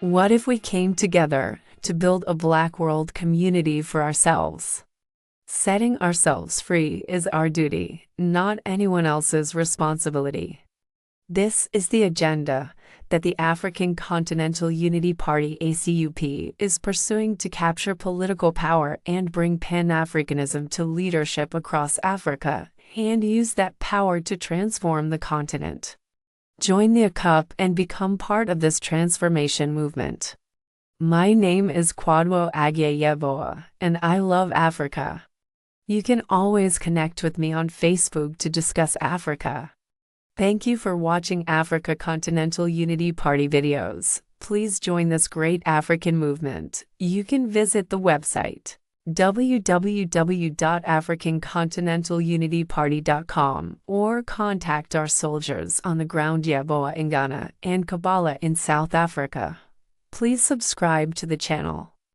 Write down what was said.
What if we came together to build a Black world community for ourselves? Setting ourselves free is our duty, not anyone else's responsibility. This is the agenda that the African Continental Unity Party ACUP is pursuing to capture political power and bring Pan-Africanism to leadership across Africa and use that power to transform the continent. Join the ACUP and become part of this transformation movement. My name is Kwadwo Agyeyeboa, and I love Africa. You can always connect with me on Facebook to discuss Africa. Thank you for watching Africa Continental Unity Party videos. Please join this great African movement. You can visit the website www.africancontinentalunityparty.com or contact our soldiers on the ground Yeboah in Ghana and Kabbalah in South Africa. Please subscribe to the channel.